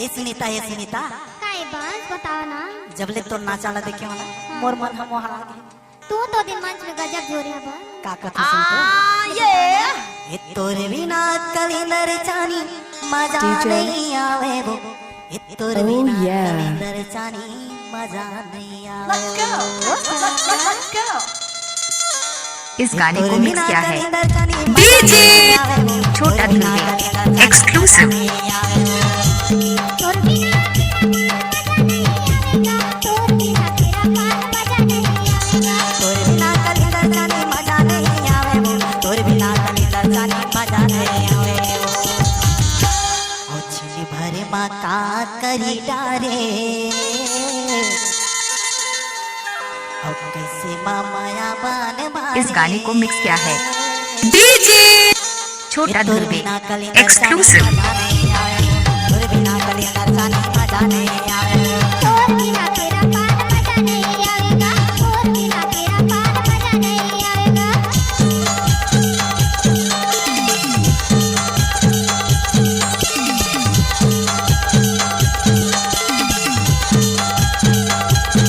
ए सुनीता काय बस बताओ ना। जबले तो नाचाला देखे वाला मोर मन हम वहां आ गए। तू तो दिन मंच में गजब जोरिया बा। का कथा सुन तो ए तोरे बिना कलिंदर चानी मजा नहीं आवे वो। ए तोरे बिना कलिंदर चानी मजा नहीं आवे। Let's go. इस गाने को मिक्स किया है डीजे छोटा ध्रुव एक्सक्लूसिव। भरे माँ का करी डारे कैसे माया बान। इस गाने को मिक्स किया है डीजे छोटा ध्रुव एक्सक्लूसिव।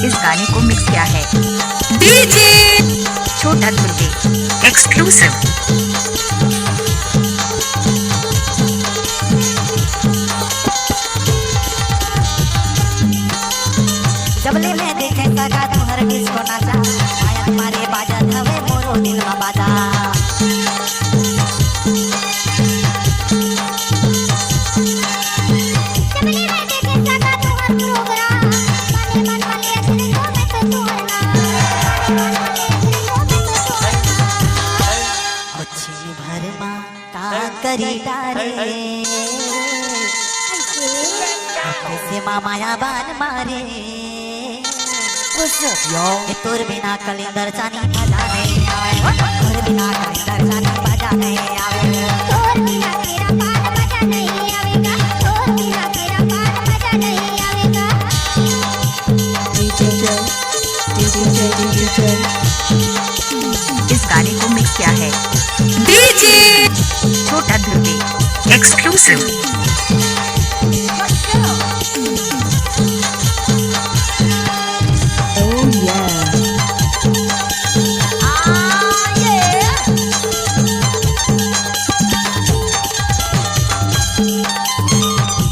इस गाने को मिक्स किया है डीजे छोटा ध्रुव एक्सक्लूसिव। जबले में देखे सगा तुहर किसको नाचा माया तुम्हारे बाजा धवे मोरो दिल में बाजा। भर माँ का करी डारे कैसे माया बान मारे। तोर बिना कलिंदर चानी मजा नहीं आवे। तोर बिना कलिंदर चानी मजा नहीं आवे। तोर बिना तेरा पान मजा नहीं आवेगा। तोर बिना तेरा पान मजा नहीं आवेगा। इस गाने को मिक्स किया है डीजे छोटा ध्रुव एक्सक्लूसिव।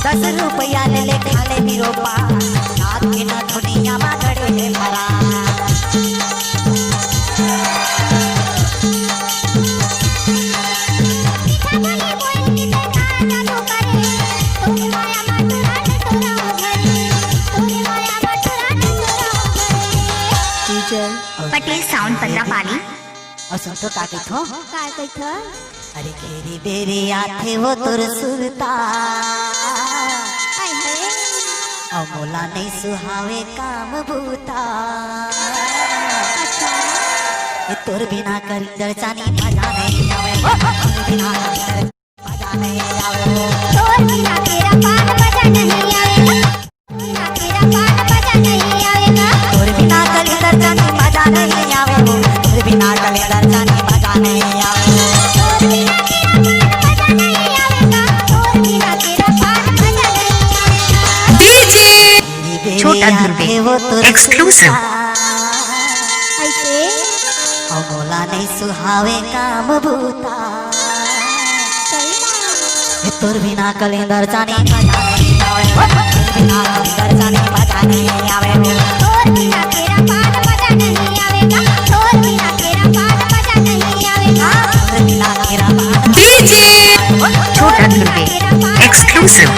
₹10 ले ले खाले बिरो पा रात के ना दुनिया में गड़े है भरा। पटेल साउंड 15 पाली। और सुन तो का कथो काय कइथो। अरे घेरी बेरी आथे वो तोर सुरता हाय हाय और मोला नहीं सुहावे काम भूता। अच्छा ये तोर बिना कलिंदर चानी मजा नहीं आवे। तोर बिना कलिंदर मजा नहीं आवे। तोर बिना तेरा पान मजा नहीं आवेगा। बिना तेरा पान मजा नहीं आवेगा। तोर बिना कलिंदर चानी मजा नहीं आवे। तोर बिना कलिंदर चानी मजा नहीं आवे। तोर बिना तेरा पान मजा नहीं आवेगा। तोर बिना तेरा पान मजा नहीं आवेगा। डीजे छोटा ध्रुव एक्सक्लूसिव। ऐसे और मोला नहीं सुहावे काम भूता। सही ये तोर बिना कलिंदर चानी मजा नहीं आवे। तोर बिना कलिंदर चानी मजा नहीं आवे। तोर बिना तेरा पान मजा नहीं आवेगा। तोर बिना तेरा पान मजा नहीं आवेगा। तोर बिना तेरा पान डीजे छोटा ध्रुव एक्सक्लूसिव।